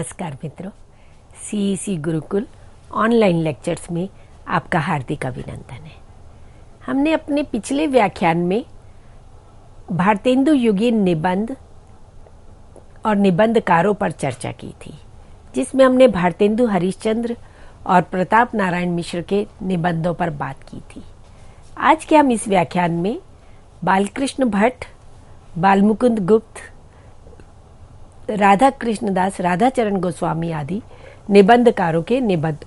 नमस्कार मित्रों, CEC Gurukul online lectures में आपका हार्दिक अभिनंदन है। हमने अपने पिछले व्याख्यान में भारतेंदु युगीन निबंध और निबंधकारों पर चर्चा की थी, जिसमें हमने भारतेंदु हरिश्चंद्र और प्रताप नारायण मिश्र के निबंधों पर बात की थी। आज के हम इस व्याख्यान में बालकृष्ण भट्ट, बालमुकुंद गुप्त, राधा कृष्णदास, राधाचरण गोस्वामी आदि निबंधकारों के निबंध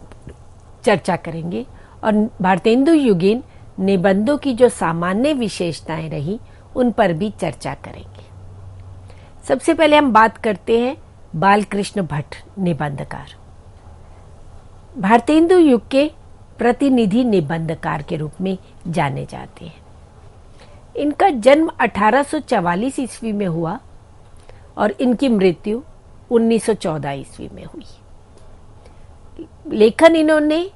चर्चा करेंगे और भारतेंदु युगीन निबंधों की जो सामान्य विशेषताएं रही उन पर भी चर्चा करेंगे। सबसे पहले हम बात करते हैं बालकृष्ण भट्ट निबंधकार। भारतेंदु युग के प्रतिनिधि निबंधकार के रूप में जाने जाते हैं। इनका जन्म 1844 ईस्वी में हुआ और इनकी मृत्यु 1914 ईस्वी में हुई। लेखन इन्होंने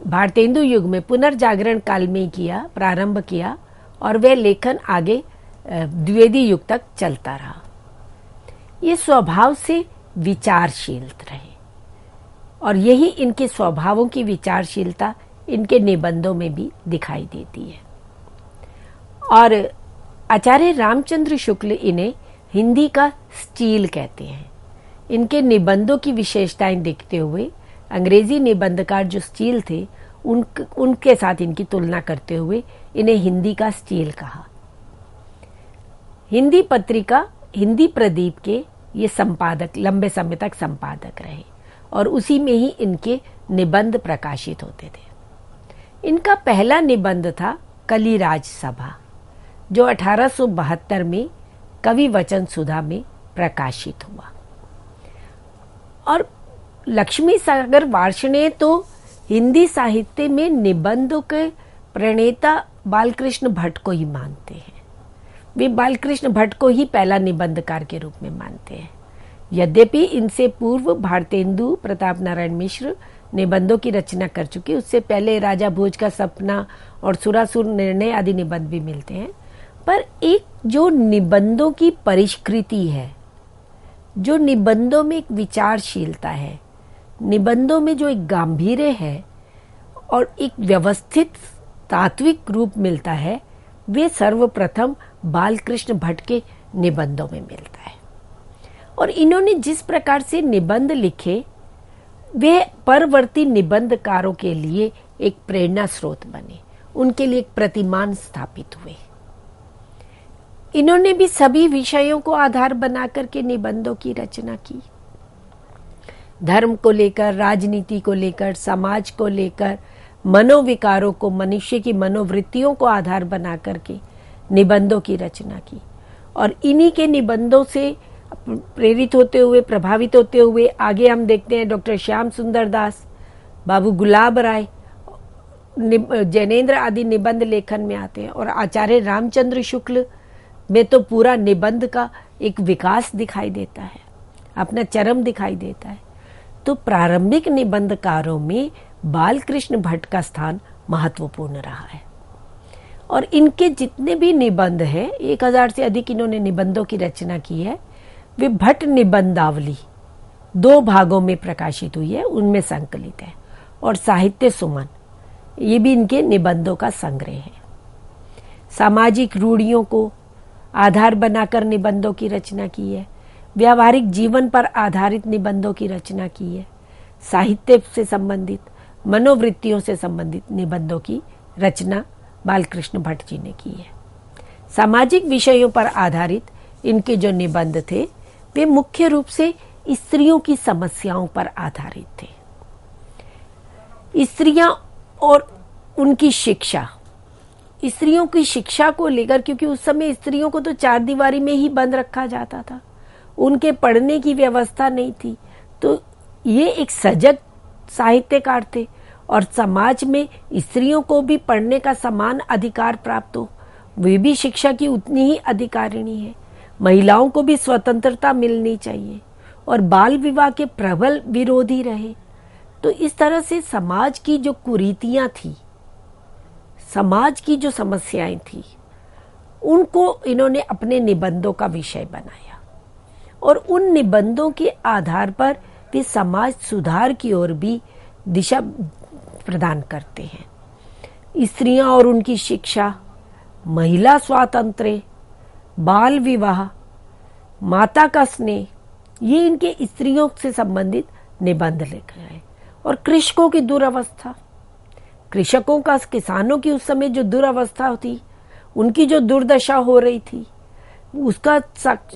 भारतेंदु युग में पुनर्जागरण काल में प्रारंभ किया और वह लेखन आगे द्विवेदी युग तक चलता रहा। ये स्वभाव से विचारशील रहे और यही इनके स्वभावों की विचारशीलता इनके निबंधों में भी दिखाई देती है। और आचार्य रामचंद्र शुक्ल इन्हें हिंदी का स्टील कहते हैं। इनके निबंधों की विशेषताएं देखते हुए अंग्रेजी निबंधकार जो स्टील थे उनके साथ इनकी तुलना करते हुए इन्हें हिंदी का स्टील कहा। हिंदी पत्रिका हिंदी प्रदीप के ये संपादक लंबे समय तक संपादक रहे और उसी में ही इनके निबंध प्रकाशित होते थे। इनका पहला निबंध था कलिराज सभा, जो 1872 में कवि वचन सुधा में प्रकाशित हुआ। और लक्ष्मी सागर वार्ष्णेय तो हिंदी साहित्य में निबंधों के प्रणेता बालकृष्ण भट्ट को ही मानते हैं। वे बालकृष्ण भट्ट को ही पहला निबंधकार के रूप में मानते हैं। यद्यपि इनसे पूर्व भारतेंदु प्रताप नारायण मिश्र निबंधों की रचना कर चुके, उससे पहले राजा भोज का सपना और सुरासुर निर्णय आदि निबंध भी मिलते हैं। पर एक जो निबंधों की परिष्कृति है, जो निबंधों में एक विचारशीलता है, निबंधों में जो एक गांभीर्य है और एक व्यवस्थित तात्विक रूप मिलता है, वे सर्वप्रथम बालकृष्ण भट्ट के निबंधों में मिलता है। और इन्होंने जिस प्रकार से निबंध लिखे वे परवर्ती निबंधकारों के लिए एक प्रेरणा स्रोत बने, उनके लिए एक प्रतिमान स्थापित हुए। इन्होंने भी सभी विषयों को आधार बना करके निबंधों की रचना की। धर्म को लेकर, राजनीति को लेकर, समाज को लेकर, मनोविकारों को, मनुष्य की मनोवृत्तियों को आधार बना करके निबंधों की रचना की। और इन्हीं के निबंधों से प्रेरित होते हुए, प्रभावित होते हुए आगे हम देखते हैं डॉक्टर श्याम सुंदर दास, बाबू गुलाब राय, जैनेन्द्र आदि निबंध लेखन में आते हैं। और आचार्य रामचंद्र शुक्ल में तो पूरा निबंध का एक विकास दिखाई देता है, अपना चरम दिखाई देता है। तो प्रारंभिक निबंधकारों में बालकृष्ण भट्ट का स्थान महत्वपूर्ण रहा है। और इनके जितने भी निबंध हैं, 1000 से अधिक इन्होंने निबंधों की रचना की है। वे भट्ट निबंधावली 2 भागों में प्रकाशित हुई है, उनमें संकलित है। और साहित्य सुमन, ये भी इनके निबंधों का संग्रह है। सामाजिक रूढ़ियों को आधार बनाकर निबंधों की रचना की है। व्यावहारिक जीवन पर आधारित निबंधों की रचना की है। साहित्य से संबंधित, मनोवृत्तियों से संबंधित निबंधों की रचना बालकृष्ण भट्ट जी ने की है। सामाजिक विषयों पर आधारित इनके जो निबंध थे वे मुख्य रूप से स्त्रियों की समस्याओं पर आधारित थे। स्त्रियां और उनकी शिक्षा, स्त्रियों की शिक्षा को लेकर, क्योंकि उस समय स्त्रियों को तो 4 दीवारी में ही बंद रखा जाता था, उनके पढ़ने की व्यवस्था नहीं थी। तो ये एक सजग साहित्यकार थे और समाज में स्त्रियों को भी पढ़ने का समान अधिकार प्राप्त हो, वे भी शिक्षा की उतनी ही अधिकारिणी है। महिलाओं को भी स्वतंत्रता मिलनी चाहिए और बाल विवाह के प्रबल विरोधी रहे। तो इस तरह से समाज की जो कुरीतियां थी, समाज की जो समस्याएं थी, उनको इन्होंने अपने निबंधों का विषय बनाया और उन निबंधों के आधार पर वे समाज सुधार की ओर भी दिशा प्रदान करते हैं। स्त्रियां और उनकी शिक्षा, महिला स्वातंत्र्य, बाल विवाह, माता का स्नेह, ये इनके स्त्रियों से संबंधित निबंध लिखे हैं। और कृषकों की दुर्अवस्था, कृषकों का, किसानों की उस समय जो दुर्अवस्था थी, उनकी जो दुर्दशा हो रही थी, उसका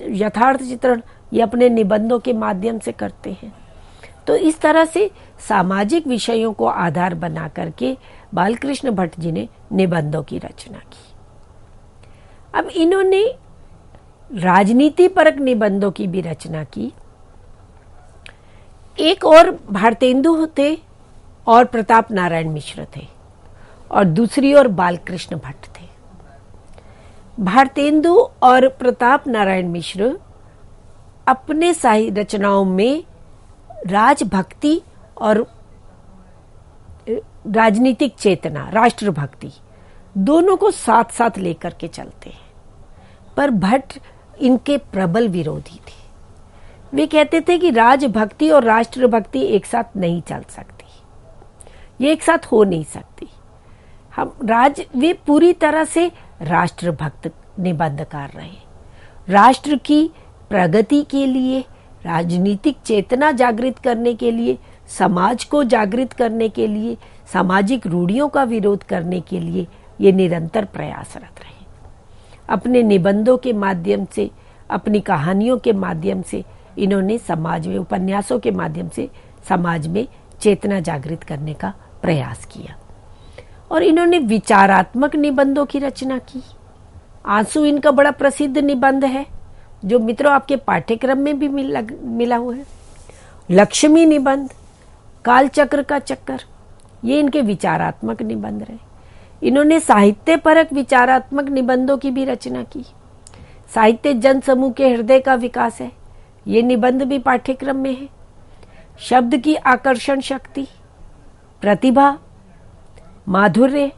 यथार्थ चित्रण ये अपने निबंधों के माध्यम से करते हैं। तो इस तरह से सामाजिक विषयों को आधार बना करके बालकृष्ण भट्ट जी ने निबंधों की रचना की। अब इन्होंने राजनीति परक निबंधों की भी रचना की। एक और भारतेंदु थे और प्रताप नारायण मिश्र थे, और दूसरी ओर बालकृष्ण भट्ट थे। भारतेंदु और प्रताप नारायण मिश्र अपने साहित्य रचनाओं में राजभक्ति और राजनीतिक चेतना, राष्ट्रभक्ति, दोनों को साथ साथ लेकर के चलते हैं। पर भट्ट इनके प्रबल विरोधी थे। वे कहते थे कि राजभक्ति और राष्ट्रभक्ति एक साथ नहीं चल सकती, ये एक साथ हो नहीं सकती। वे पूरी तरह से राष्ट्रभक्त निबंधकार रहे। राष्ट्र की प्रगति के लिए, राजनीतिक चेतना जागृत करने के लिए, समाज को जागृत करने के लिए, सामाजिक रूढ़ियों का विरोध करने के लिए ये निरंतर प्रयासरत रहे। अपने निबंधों के माध्यम से, अपनी कहानियों के माध्यम से इन्होंने समाज में, उपन्यासों के माध्यम से समाज में चेतना जागृत करने का प्रयास किया। और इन्होंने विचारात्मक निबंधों की रचना की। आंसू इनका बड़ा प्रसिद्ध निबंध है, जो मित्रों आपके पाठ्यक्रम में भी मिला हुआ है। लक्ष्मी निबंध, कालचक्र का चक्कर, ये इनके विचारात्मक निबंध रहे। इन्होंने साहित्य परक विचारात्मक निबंधों की भी रचना की। साहित्य जन समूह के हृदय का विकास है, ये निबंध भी पाठ्यक्रम में है। शब्द की आकर्षण शक्ति, प्रतिभा, माधुर्य,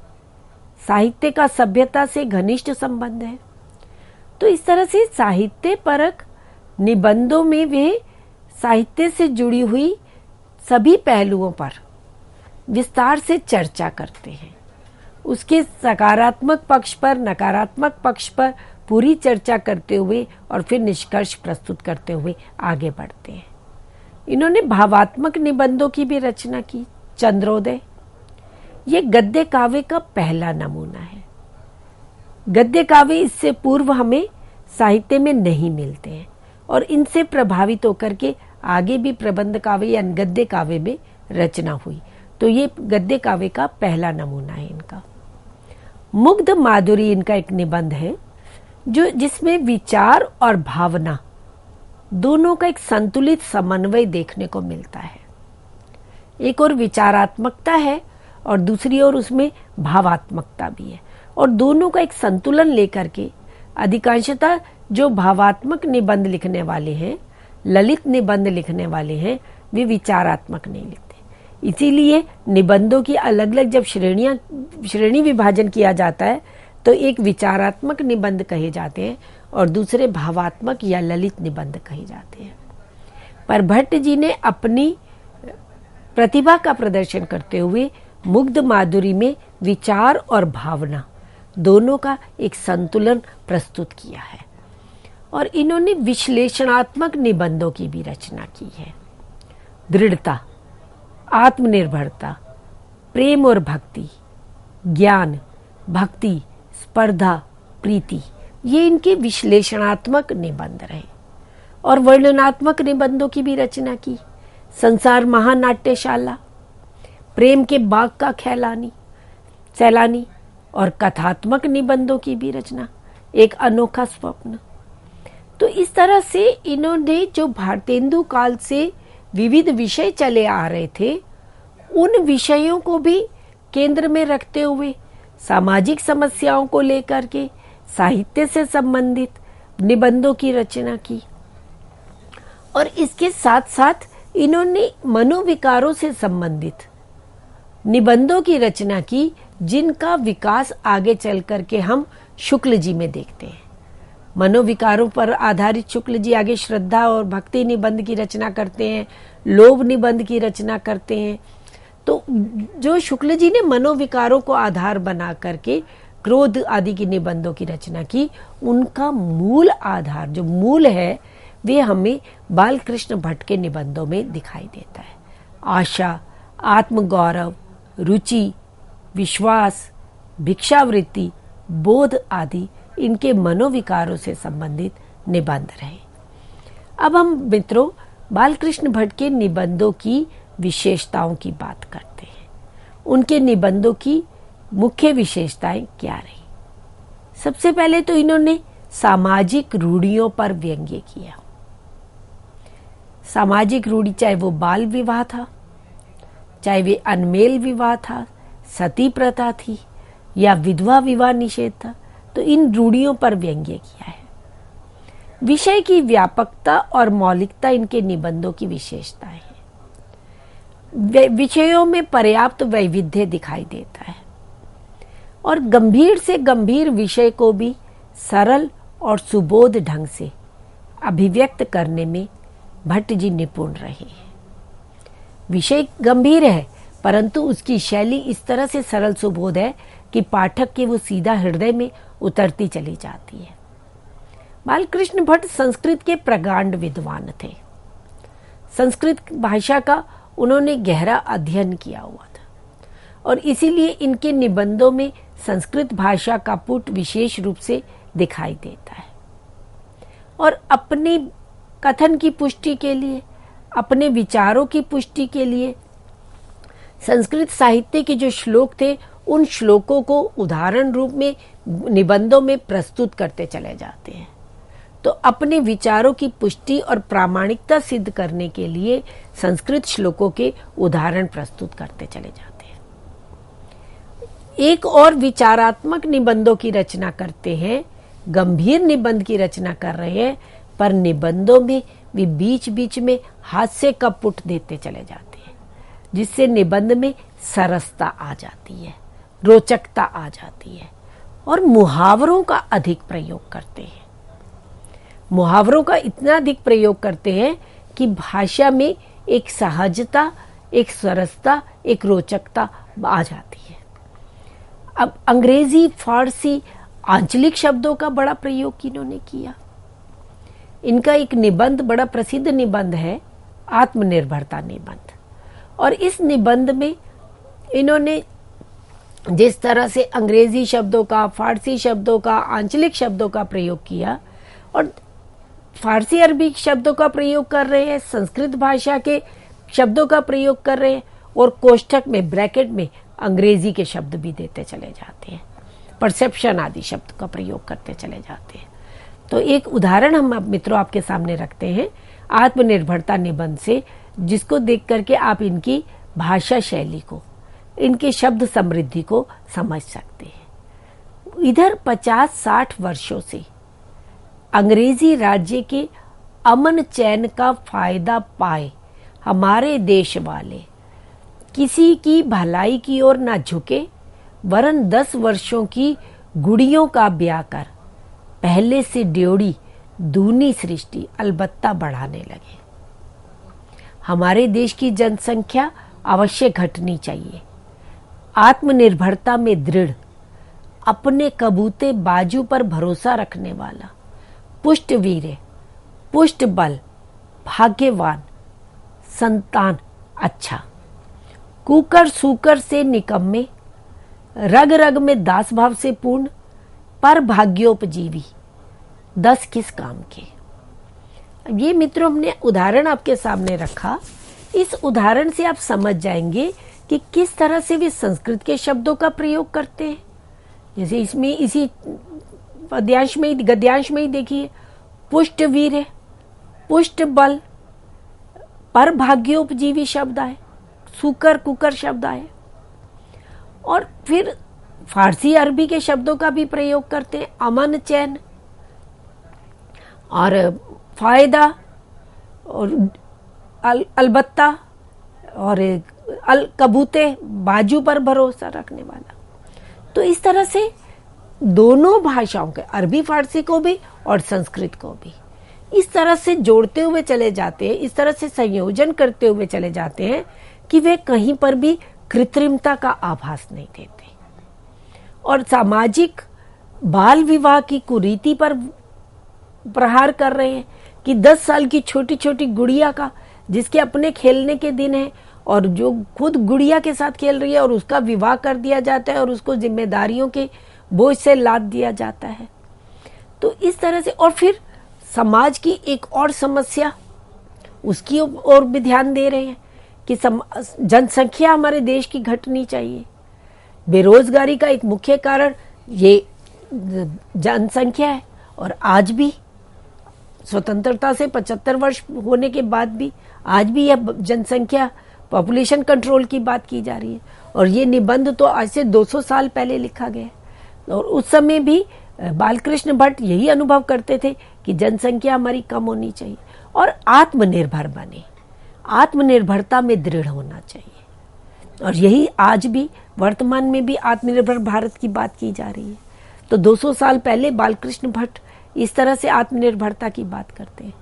साहित्य का सभ्यता से घनिष्ठ संबंध है। तो इस तरह से साहित्य परक निबंधों में वे साहित्य से जुड़ी हुई सभी पहलुओं पर विस्तार से चर्चा करते हैं। उसके सकारात्मक पक्ष पर, नकारात्मक पक्ष पर पूरी चर्चा करते हुए और फिर निष्कर्ष प्रस्तुत करते हुए आगे बढ़ते हैं। इन्होंने भावात्मक निबंधों की भी रचना की। चंद्रोदय, ये गद्य काव्य का पहला नमूना है। गद्य काव्य इससे पूर्व हमें साहित्य में नहीं मिलते हैं, और इनसे प्रभावित होकर के आगे भी प्रबंध काव्य या गद्य काव्य में रचना हुई। तो ये गद्य काव्य का पहला नमूना है इनका। मुग्ध माधुरी इनका एक निबंध है, जिसमें विचार और भावना दोनों का एक संतुलित समन्वय देखने को मिलता है। एक और विचारात्मकता है और दूसरी ओर उसमें भावात्मकता भी है, और दोनों का एक संतुलन लेकर के अधिकांशतः जो भावात्मक निबंध लिखने वाले हैं, ललित निबंध लिखने वाले हैं, वे विचारात्मक नहीं लिखते। इसीलिए निबंधों की अलग अलग जब श्रेणी विभाजन किया जाता है तो एक विचारात्मक निबंध कहे जाते हैं और दूसरे भावात्मक या ललित निबंध कहे जाते हैं। पर भट्ट जी ने अपनी प्रतिभा का प्रदर्शन करते हुए मुग्ध माधुरी में विचार और भावना दोनों का एक संतुलन प्रस्तुत किया है। और इन्होंने विश्लेषणात्मक निबंधों की भी रचना की है। दृढ़ता, आत्मनिर्भरता, प्रेम और भक्ति, ज्ञान, भक्ति, स्पर्धा, प्रीति, ये इनके विश्लेषणात्मक निबंध रहे। और वर्णनात्मक निबंधों की भी रचना की। संसार महानाट्यशाला, प्रेम के बाग का सैलानी, और कथात्मक निबंधों की भी रचना, एक अनोखा स्वप्न। तो इस तरह से इन्होंने जो भारतेंदु काल से विविध विषय चले आ रहे थे, उन विषयों को भी केंद्र में रखते हुए सामाजिक समस्याओं को लेकर के साहित्य से संबंधित निबंधों की रचना की। और इसके साथ साथ इन्होंने मनोविकारों से संबंधित निबंधों की रचना की, जिनका विकास आगे चल करके हम शुक्ल जी में देखते हैं। मनोविकारों पर आधारित शुक्ल जी आगे श्रद्धा और भक्ति निबंध की रचना करते हैं, लोभ निबंध की रचना करते हैं। तो जो शुक्ल जी ने मनोविकारों को आधार बना करके क्रोध आदि की निबंधों की रचना की, उनका मूल आधार जो मूल है वे हमें बालकृष्ण भट्ट के निबंधों में दिखाई देता है। आशा, आत्मगौरव, रुचि, विश्वास, भिक्षावृत्ति, बोध आदि इनके मनोविकारों से संबंधित निबंध रहे। अब हम मित्रों बालकृष्ण भट्ट के निबंधों की विशेषताओं की बात करते हैं। उनके निबंधों की मुख्य विशेषताएं क्या रही? सबसे पहले तो इन्होंने सामाजिक रूढ़ियों पर व्यंग्य किया। सामाजिक रूढ़ी, चाहे वो बाल विवाह था, चाहे वे अनमेल विवाह था, सती प्रथा थी या विधवा विवाह निषेध था, तो इन रूढ़ियों पर व्यंग्य किया है। विषय की व्यापकता और मौलिकता इनके निबंधों की विशेषता है। विषयों में पर्याप्त वैविध्य दिखाई देता है और गंभीर से गंभीर विषय को भी सरल और सुबोध ढंग से अभिव्यक्त करने में भट्ट जी निपुण रहे हैं। विषय गंभीर है परंतु उसकी शैली इस तरह से सरल सुबोध है कि पाठक के वो सीधा हृदय में उतरती चली जाती है। बालकृष्ण भट्ट संस्कृत के प्रगाढ़ विद्वान थे। संस्कृत भाषा का उन्होंने गहरा अध्ययन किया हुआ था और इसीलिए इनके निबंधों में संस्कृत भाषा का पुट विशेष रूप से दिखाई देता है। और अपने कथन की पुष्टि के लिए, अपने विचारों की पुष्टि के लिए संस्कृत साहित्य के जो श्लोक थे उन श्लोकों को उदाहरण रूप में निबंधों में प्रस्तुत करते चले जाते हैं। तो अपने विचारों की पुष्टि और प्रामाणिकता सिद्ध करने के लिए संस्कृत श्लोकों के उदाहरण प्रस्तुत करते चले जाते हैं। एक और विचारात्मक निबंधों की रचना करते हैं, गंभीर निबंध की रचना कर रहे हैं, पर निबंधों में वे बीच बीच में हास्य का पुट देते चले जाते हैं, जिससे निबंध में सरसता आ जाती है, रोचकता आ जाती है और मुहावरों का अधिक प्रयोग करते हैं। मुहावरों का इतना अधिक प्रयोग करते हैं कि भाषा में एक सहजता, एक सरसता, एक रोचकता आ जाती है। अब अंग्रेजी, फारसी, आंचलिक शब्दों का बड़ा प्रयोग इन्होंने किया। इनका एक निबंध, बड़ा प्रसिद्ध निबंध है, आत्मनिर्भरता निबंध, और इस निबंध में इन्होंने जिस तरह से अंग्रेजी शब्दों का, फारसी शब्दों का, आंचलिक शब्दों का प्रयोग किया और फारसी अरबी शब्दों का प्रयोग कर रहे हैं, संस्कृत भाषा के शब्दों का प्रयोग कर रहे हैं और कोष्ठक में, ब्रैकेट में अंग्रेजी के शब्द भी देते चले जाते हैं, परसेप्शन आदि शब्द का प्रयोग करते चले जाते हैं। तो एक उदाहरण हम मित्रों आपके सामने रखते हैं आत्मनिर्भरता निबंध से, जिसको देख करके आप इनकी भाषा शैली को, इनके शब्द समृद्धि को समझ सकते हैं। इधर 50-60 वर्षों से अंग्रेजी राज्य के अमन चैन का फायदा पाए हमारे देश वाले किसी की भलाई की ओर न झुके, वरन 10 वर्षों की गुड़ियों का ब्याह कर पहले से ड्योढ़ी दूनी सृष्टि अलबत्ता बढ़ाने लगे। हमारे देश की जनसंख्या अवश्य घटनी चाहिए। आत्मनिर्भरता में दृढ़, अपने कबूते बाजू पर भरोसा रखने वाला, पुष्ट वीर्य, पुष्ट बल, भाग्यवान, संतान अच्छा, कुकर सूकर से निकम्मे, रग रग में दास भाव से पूर्ण, पर भाग्योपजीवी, 10 किस काम के। ये मित्रों हमने उदाहरण आपके सामने रखा। इस उदाहरण से आप समझ जाएंगे कि किस तरह से वे संस्कृत के शब्दों का प्रयोग करते हैं। जैसे इसमें इसी पद्यांश में, गद्यांश में ही देखिए, पुष्ट वीर्य, पुष्ट बल, पर भाग्योपजीवी शब्द आए, सूकर कुकर शब्द आए। और फिर फारसी अरबी के शब्दों का भी प्रयोग करते हैं, अमन चैन और फायदा और अलबत्ता और कबूते बाजू पर भरोसा रखने वाला। तो इस तरह से दोनों भाषाओं के, अरबी फारसी को भी और संस्कृत को भी इस तरह से जोड़ते हुए चले जाते हैं, इस तरह से संयोजन करते हुए चले जाते हैं कि वे कहीं पर भी कृत्रिमता का आभास नहीं देते। और सामाजिक बाल विवाह की कुरीति पर प्रहार कर रहे हैं कि 10 साल की छोटी छोटी गुड़िया का, जिसके अपने खेलने के दिन है और जो खुद गुड़िया के साथ खेल रही है, और उसका विवाह कर दिया जाता है और उसको जिम्मेदारियों के बोझ से लाद दिया जाता है। तो इस तरह से, और फिर समाज की एक और समस्या, उसकी ओर भी ध्यान दे रहे हैं कि जनसंख्या हमारे देश की घटनी चाहिए। बेरोजगारी का एक मुख्य कारण ये जनसंख्या है, और आज भी स्वतंत्रता से 75 वर्ष होने के बाद भी आज भी यह जनसंख्या, पॉपुलेशन कंट्रोल की बात की जा रही है। और ये निबंध तो आज से 200 साल पहले लिखा गया है, और उस समय भी बालकृष्ण भट्ट यही अनुभव करते थे कि जनसंख्या हमारी कम होनी चाहिए और आत्मनिर्भर बने, आत्मनिर्भरता में दृढ़ होना चाहिए। और यही आज भी वर्तमान में भी आत्मनिर्भर भारत की बात की जा रही है। तो 200 साल पहले बालकृष्ण भट्ट इस तरह से आत्मनिर्भरता की बात करते हैं,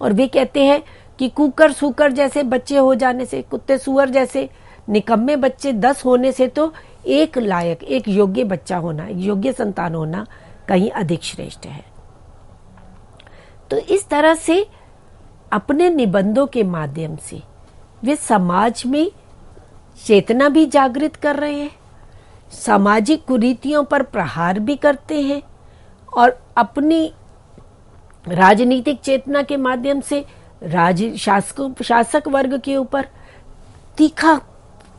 और वे कहते हैं कि कुकर सुकर जैसे बच्चे हो जाने से, कुत्ते सुअर जैसे निकम्मे बच्चे 10 होने से तो एक लायक, एक योग्य बच्चा होना, एक योग्य संतान होना कहीं अधिक श्रेष्ठ है। तो इस तरह से अपने निबंधों के माध्यम से वे समाज में चेतना भी जागृत कर रहे हैं, सामाजिक कुरीतियों पर प्रहार भी करते हैं, और अपनी राजनीतिक चेतना के माध्यम से शासक वर्ग के ऊपर तीखा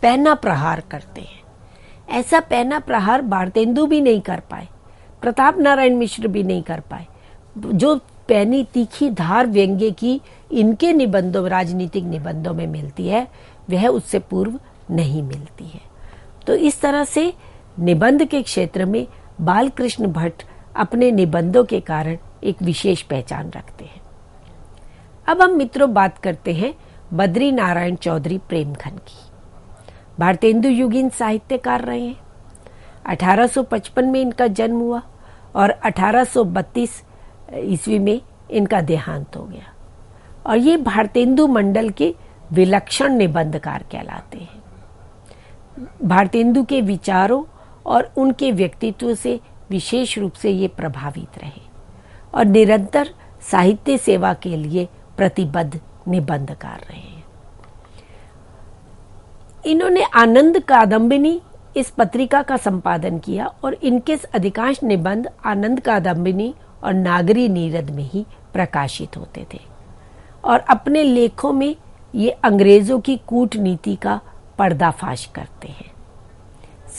पैना प्रहार करते हैं। ऐसा पैना प्रहार भारतेंदु भी नहीं कर पाए, प्रताप नारायण मिश्र भी नहीं कर पाए। जो पैनी तीखी धार व्यंग्य की इनके निबंधों, राजनीतिक निबंधों में मिलती है, वह उससे पूर्व नहीं मिलती है। तो इस तरह से निबंध के क्षेत्र में बालकृष्ण भट्ट अपने निबंधों के कारण एक विशेष पहचान रखते हैं। अब हम मित्रों बात करते हैं बद्री नारायण चौधरी प्रेमघन की। भारतेंदु युगीन साहित्यकार रहे हैं। 1855 में इनका जन्म हुआ और 1832 ईस्वी में इनका देहांत हो गया, और ये भारतेंदु मंडल के विलक्षण निबंधकार कहलाते हैं। भारतेंदु के विचारों और उनके व्यक्तित्व से विशेष रूप से ये प्रभावित रहे और निरंतर साहित्य सेवा के लिए प्रतिबद्ध निबंधकार रहे हैं। इन्होंने आनंद कादम्बिनी इस पत्रिका का संपादन किया, और इनके अधिकांश निबंध आनंद कादम्बिनी और नागरी नीरद में ही प्रकाशित होते थे, और अपने लेखों में ये अंग्रेजों की कूटनीति का पर्दाफाश करते हैं।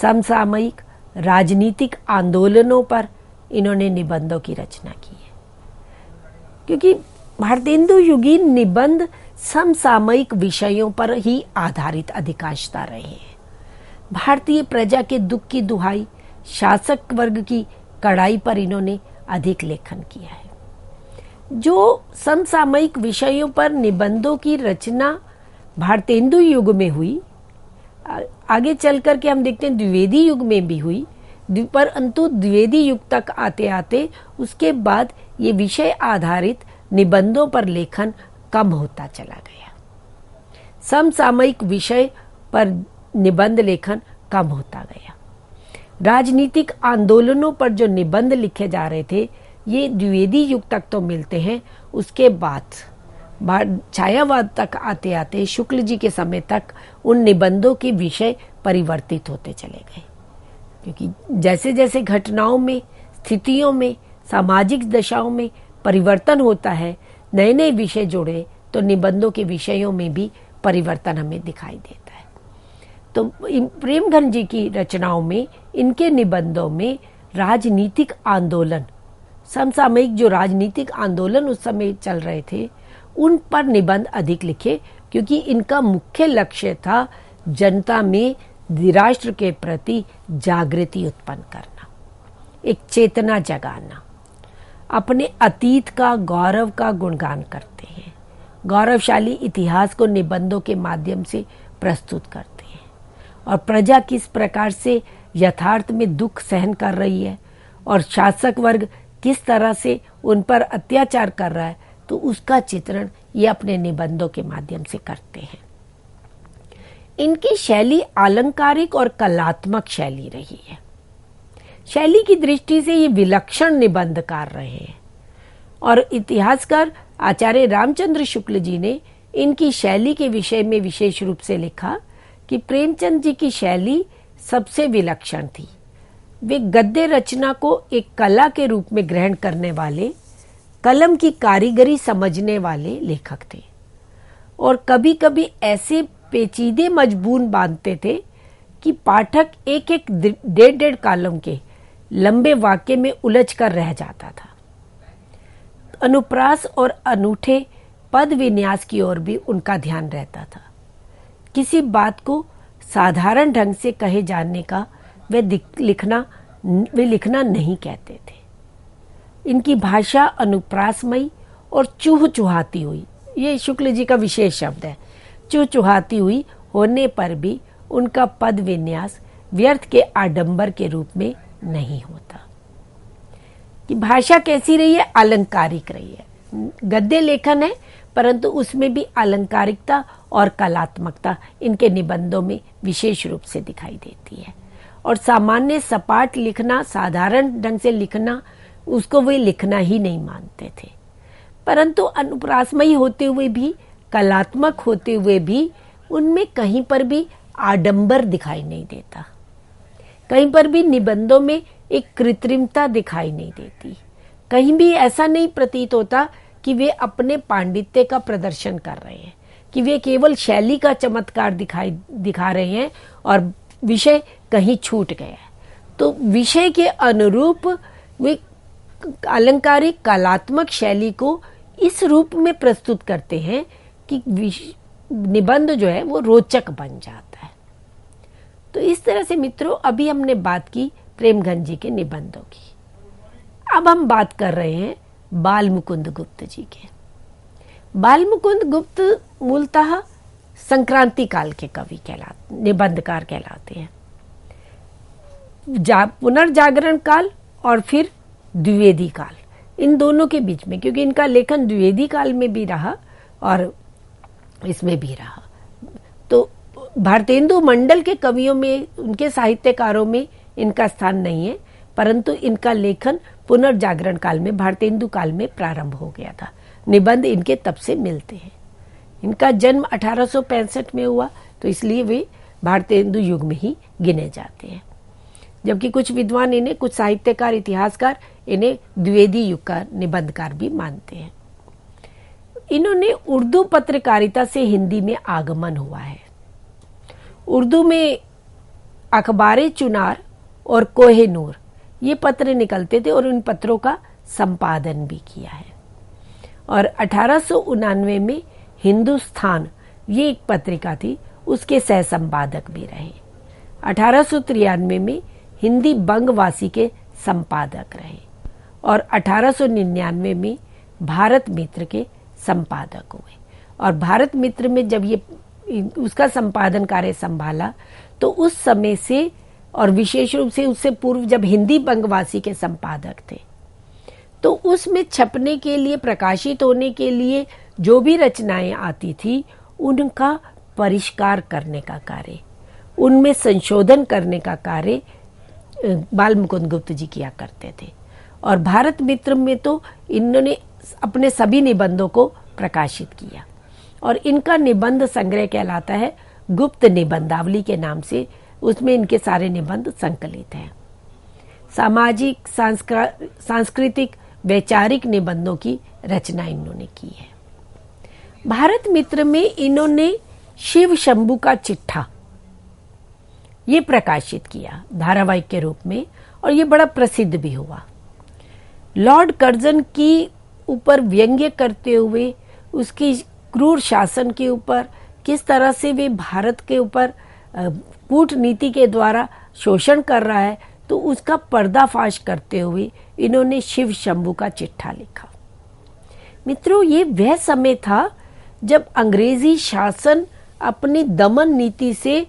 समसामयिक राजनीतिक आंदोलनों पर इन्होंने निबंधों की रचना की है, क्योंकि भारतेंदु युगीन निबंध समसामयिक विषयों पर ही आधारित अधिकांशता रहे हैं। भारतीय प्रजा के दुख की दुहाई, शासक वर्ग की कड़ाई पर इन्होंने अधिक लेखन किया है। जो समसामयिक विषयों पर निबंधों की रचना भारतेंदु युग में हुई, आगे चल करके हम देखते हैं द्विवेदी युग में भी हुई, परंतु द्विवेदी युग तक आते आते उसके बाद ये विषय आधारित निबंधों पर लेखन कम होता चला गया। समसामयिक विषय पर निबंध लेखन कम होता गया। राजनीतिक आंदोलनों पर जो निबंध लिखे जा रहे थे, ये द्विवेदी युग तक तो मिलते हैं, उसके बाद छायावाद तक आते आते शुक्ल जी के समय तक उन निबंधों के विषय परिवर्तित होते चले गए, क्योंकि जैसे जैसे घटनाओं में, स्थितियों में, सामाजिक दशाओं में परिवर्तन होता है, नए नए विषय जुड़े, तो निबंधों के विषयों में भी परिवर्तन हमें दिखाई देता है। तो प्रेमघन जी की रचनाओं में, इनके निबंधों में राजनीतिक आंदोलन, समसामयिक जो राजनीतिक आंदोलन उस समय चल रहे थे, उन पर निबंध अधिक लिखे, क्योंकि इनका मुख्य लक्ष्य था जनता में राष्ट्र के प्रति जागृति उत्पन्न करना, एक चेतना जगाना। अपने अतीत का, गौरव का गुणगान करते हैं, गौरवशाली इतिहास को निबंधों के माध्यम से प्रस्तुत करते हैं, और प्रजा किस प्रकार से यथार्थ में दुख सहन कर रही है और शासक वर्ग किस तरह से उन पर अत्याचार कर रहा है, तो उसका चित्रण ये अपने निबंधों के माध्यम से करते हैं। इनकी शैली अलंकारिक और कलात्मक शैली रही है। शैली की दृष्टि से ये विलक्षण निबंधकार रहे हैं और इतिहासकार आचार्य रामचंद्र शुक्ल जी ने इनकी शैली के विषय में विशेष रूप से लिखा कि प्रेमचंद जी की शैली सबसे विलक्षण थी। वे गद्य रचना को एक कला के रूप में ग्रहण करने वाले, कलम की कारीगरी समझने वाले लेखक थे और कभी कभी ऐसे पेचीदे मजबून बांधते थे कि पाठक एक एक डेढ़ कॉलम के लंबे वाक्य में उलझ कर रह जाता था। अनुप्रास और अनूठे पद विन्यास की ओर भी उनका ध्यान रहता था। किसी बात को साधारण ढंग से कहे जाने का वे लिखना नहीं कहते थे। इनकी भाषा अनुप्रासमयी और चूहचुहाती हुई, ये शुक्ल जी का विशेष शब्द है, चूहचुहाती हुई होने पर भी उनका पद विन्यास व्यर्थ के आडंबर के रूप में नहीं होता। कि भाषा कैसी रही है? अलंकारिक रही है। गद्य लेखन है परंतु उसमें भी अलंकारिकता और कलात्मकता इनके निबंधों में विशेष रूप से दिखाई देती है। और सामान्य सपाट लिखना, साधारण ढंग से लिखना, उसको वे लिखना ही नहीं मानते थे। परंतु अनुप्रासमयी होते हुए भी, कलात्मक होते हुए भी उनमें कहीं पर भी आडंबर दिखाई नहीं देता। कहीं पर भी निबंधों में एक कृत्रिमता दिखाई नहीं देती। कहीं भी ऐसा नहीं प्रतीत होता कि वे अपने पांडित्य का प्रदर्शन कर रहे हैं, कि वे केवल शैली का चमत्कार दिखा रहे हैं और विषय कहीं छूट गया है। तो विषय के अनुरूप वे अलंकारिक कलात्मक शैली को इस रूप में प्रस्तुत करते हैं कि निबंध जो है वो रोचक बन जाता है। तो इस तरह से मित्रों, अभी हमने बात की प्रेमगंज जी के निबंधों की। अब हम बात कर रहे हैं बाल मुकुंद गुप्त जी के। बाल मुकुंद गुप्त मूलतः संक्रांति काल के कवि निबंधकार कहलाते हैं। पुनर्जागरण काल और फिर द्विवेदी काल, इन दोनों के बीच में, क्योंकि इनका लेखन द्विवेदी काल में भी रहा और इसमें भी रहा। तो भारतेंदु मंडल के कवियों में, उनके साहित्यकारों में इनका स्थान नहीं है, परंतु इनका लेखन पुनर्जागरण काल में, भारतेंदु काल में प्रारंभ हो गया था। निबंध इनके तब से मिलते हैं। इनका जन्म 1865 में हुआ, तो इसलिए वे भारतेंदु युग में ही गिने जाते हैं। जबकि कुछ विद्वान इन्हें, कुछ साहित्यकार, इतिहासकार इन्हें द्विवेदी युग का निबंधकार भी मानते हैं। इन्होंने उर्दू पत्रकारिता से हिंदी में आगमन हुआ है। उर्दू में अखबारे चुनार और कोहेनूर ये पत्र निकलते थे और उन पत्रों का संपादन भी किया है। और 1899 में हिंदुस्तान, ये एक पत्रिका थी, उसके सह संपादक भी रहे। 1893 में हिंदी बंगवासी के संपादक रहे और 1899 में भारत मित्र के संपादक हुए। और भारत मित्र में जब ये उसका संपादन कार्य संभाला, तो उस समय से, और विशेष रूप से उससे पूर्व जब हिंदी बंगवासी के संपादक थे, तो उसमें छपने के लिए, प्रकाशित होने के लिए जो भी रचनाएं आती थी, उनका परिष्कार करने का कार्य, उनमें संशोधन करने का कार्य बाल मुकुंद गुप्त जी किया करते थे। और भारत मित्र में तो इन्होंने अपने सभी निबंधों को प्रकाशित किया और इनका निबंध संग्रह कहलाता है गुप्त निबंधावली के नाम से। उसमें इनके सारे निबंध संकलित हैं। सामाजिक, सांस्कृतिक, वैचारिक निबंधों की रचना इन्होंने की है। भारत मित्र में इन्होंने शिव शंभू का चिट्ठा ये प्रकाशित किया धारावाहिक के रूप में, और ये बड़ा प्रसिद्ध भी हुआ। लॉर्ड कर्जन की ऊपर व्यंग्य करते हुए, उसकी क्रूर शासन के ऊपर, किस तरह से वे भारत के ऊपर कूटनीति के द्वारा शोषण कर रहा है, तो उसका पर्दाफाश करते हुए इन्होंने शिव शंभू का चिट्ठा लिखा। मित्रों, ये वह समय था जब अंग्रेजी शासन अपनी दमन नीति से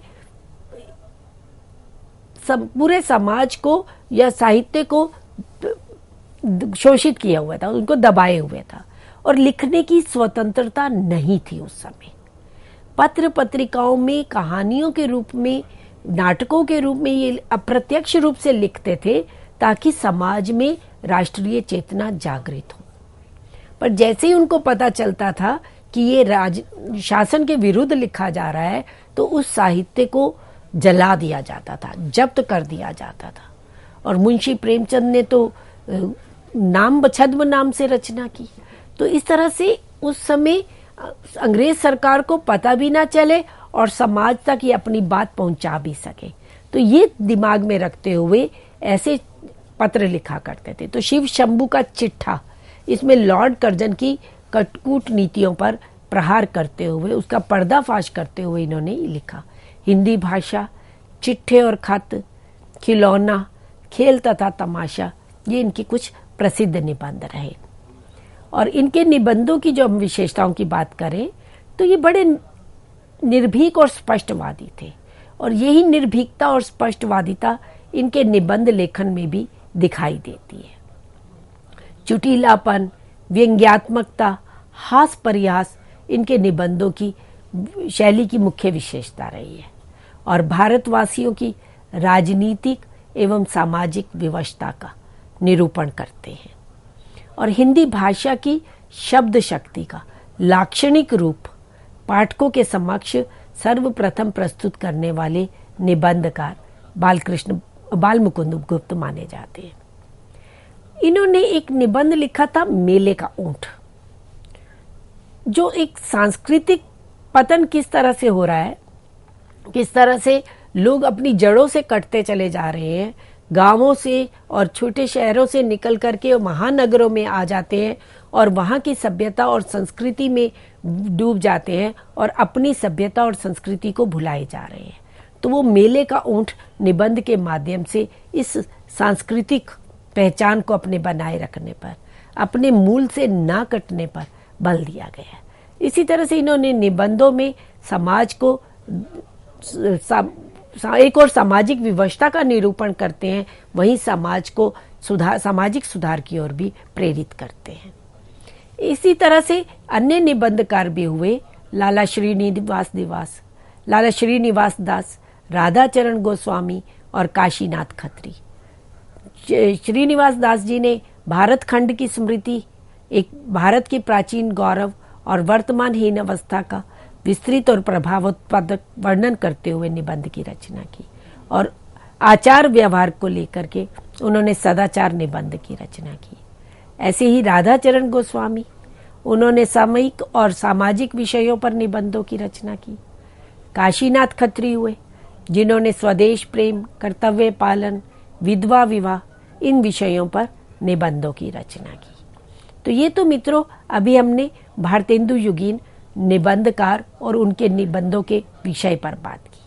पूरे समाज को या साहित्य को शोषित किया हुआ था, उनको दबाए हुए था और लिखने की स्वतंत्रता नहीं थी उस समय। पत्र पत्रिकाओं में कहानियों के रूप में, नाटकों के रूप में ये अप्रत्यक्ष रूप से लिखते थे ताकि समाज में राष्ट्रीय चेतना जागृत हो। पर जैसे ही उनको पता चलता था कि ये शासन के विरुद्ध लिखा जा रहा है तो उस साहित्य को जला दिया जाता था, जब्त कर दिया जाता था। और मुंशी प्रेमचंद ने तो छद्म नाम से रचना की। तो इस तरह से उस समय अंग्रेज सरकार को पता भी ना चले और समाज तक ये अपनी बात पहुंचा भी सके। तो ये दिमाग में रखते हुए ऐसे पत्र लिखा करते थे। तो शिव शंभू का चिट्ठा, इसमें लॉर्ड कर्जन की कटकूट नीतियों पर प्रहार करते हुए, उसका पर्दाफाश करते हुए इन्होंने लिखा। हिंदी भाषा, चिट्ठे और खत, खिलौना, खेल तथा तमाशा, ये इनकी कुछ प्रसिद्ध निबंध रहे। और इनके निबंधों की जो हम विशेषताओं की बात करें तो ये बड़े निर्भीक और स्पष्टवादी थे। और यही निर्भीकता और स्पष्टवादिता इनके निबंध लेखन में भी दिखाई देती है। चुटीलापन, व्यंग्यात्मकता, हास परिहास इनके निबंधों की शैली की मुख्य विशेषता रही है और भारतवासियों की राजनीतिक एवं सामाजिक विवशता का निरूपण करते हैं। और हिंदी भाषा की शब्द शक्ति का लाक्षणिक रूप पाठकों के समक्ष सर्वप्रथम प्रस्तुत करने वाले निबंधकार बालमुकुंद गुप्त माने जाते हैं। इन्होंने एक निबंध लिखा था, मेले का ऊंट, जो एक सांस्कृतिक पतन किस तरह से हो रहा है, किस तरह से लोग अपनी जड़ों से कटते चले जा रहे हैं, गांवों से और छोटे शहरों से निकल करके महानगरों में आ जाते हैं और वहां की सभ्यता और संस्कृति में डूब जाते हैं और अपनी सभ्यता और संस्कृति को भुलाए जा रहे हैं। तो वो मेले का ऊंट निबंध के माध्यम से इस सांस्कृतिक पहचान को अपने बनाए रखने पर, अपने मूल से ना कटने पर बल दिया गया है। इसी तरह से इन्होंने निबंधों में समाज को एक और सामाजिक विवशता का निरूपण करते हैं, वहीं समाज को सामाजिक सुधार की ओर भी प्रेरित करते हैं। इसी तरह से अन्य निबंधकार भी हुए, लाला श्रीनिवास दास, राधाचरण गोस्वामी और काशीनाथ खत्री। श्रीनिवास दास जी ने भारत खंड की स्मृति, एक भारत के प्राचीन गौरव और वर्तमान हीन अवस्था का विस्तृत और प्रभावोत्पादक वर्णन करते हुए निबंध की रचना की। और आचार व्यवहार को लेकर के उन्होंने सदाचार निबंध की रचना की। ऐसे ही राधाचरण गोस्वामी, उन्होंने सामयिक और सामाजिक विषयों पर निबंधों की रचना की। काशीनाथ खत्री हुए, जिन्होंने स्वदेश प्रेम, कर्तव्य पालन, विधवा विवाह, इन विषयों पर निबंधों की रचना की। तो ये तो मित्रों अभी हमने भारतेंदु युगीन निबंधकार और उनके निबंधों के विषय पर बात की।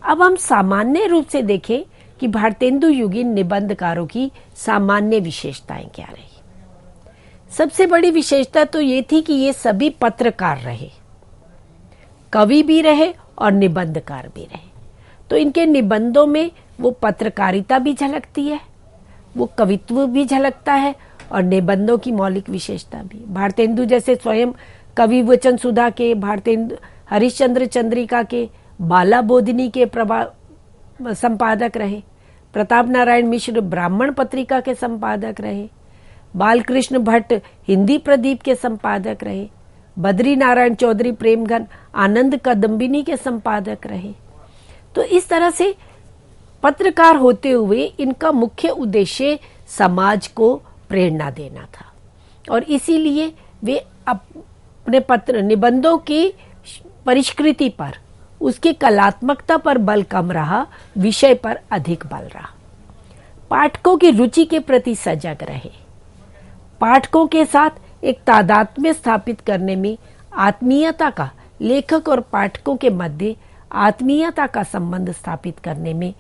अब हम सामान्य रूप से देखें कि भारतेंदु युगीन निबंधकारों की सामान्य विशेषताएं क्या रही। सबसे बड़ी विशेषता तो ये थी कि ये सभी पत्रकार रहे, कवि भी रहे और निबंधकार भी रहे। तो इनके निबंधों में वो पत्रकारिता भी झलकती है, वो कवित्व भी झलकता है और निबंधों की मौलिक विशेषता भी। भारतेंदु जैसे स्वयं कवि वचन सुधा के, भारतेंदु हरिश्चंद्र चंद्रिका के, बाला बोधिनी के संपादक रहे, प्रताप नारायण मिश्र ब्राह्मण पत्रिका के संपादक रहे, बालकृष्ण भट्ट हिंदी प्रदीप के संपादक रहे, बद्री नारायण चौधरी प्रेमघन आनंद कदम्बिनी के संपादक रहे। तो इस तरह से पत्रकार होते हुए इनका मुख्य उद्देश्य समाज को प्रेरणा देना था और इसीलिए वे अपने निबंधों की परिष्कृति पर, उसकी कलात्मकता पर बल कम रहा, विषय पर अधिक बल रहा। पाठकों की रुचि के प्रति सजग रहे, पाठकों के साथ एक तादात्म्य स्थापित करने में आत्मीयता का, लेखक और पाठकों के मध्य आत्मीयता का संबंध स्थापित करने में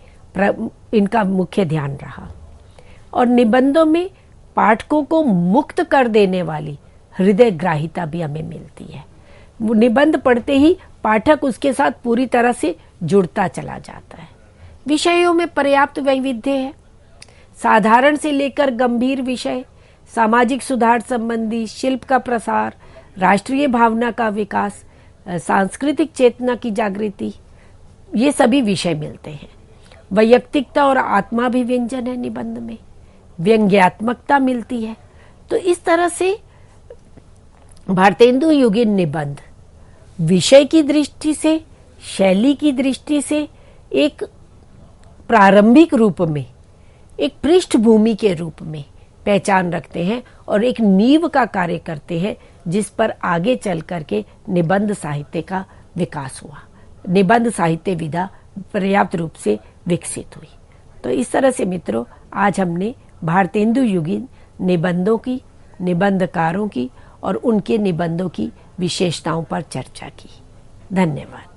इनका मुख्य ध्यान रहा। और निबंधों में पाठकों को मुक्त कर देने वाली हृदय ग्राहिता भी हमें मिलती है। निबंध पढ़ते ही पाठक उसके साथ पूरी तरह से जुड़ता चला जाता है। विषयों में पर्याप्त वैविध्य है, साधारण से लेकर गंभीर विषय, सामाजिक सुधार संबंधी, शिल्प का प्रसार, राष्ट्रीय भावना का विकास, सांस्कृतिक चेतना की जागृति, ये सभी विषय मिलते हैं। वैयक्तिकता और आत्माभिव्यंजन है निबंध में, व्यंग्यात्मकता मिलती है। तो इस तरह से भारतेंदु युगीन निबंध विषय की दृष्टि से, शैली की दृष्टि से एक प्रारंभिक रूप में, एक पृष्ठभूमि के रूप में पहचान रखते हैं और एक नींव का कार्य करते हैं जिस पर आगे चल करके निबंध साहित्य का विकास हुआ, निबंध साहित्य विधा पर्याप्त रूप से विकसित हुई। तो इस तरह से मित्रों, आज हमने भारतेंदु युगीन निबंधों की, निबंधकारों की और उनके निबंधों की विशेषताओं पर चर्चा की। धन्यवाद।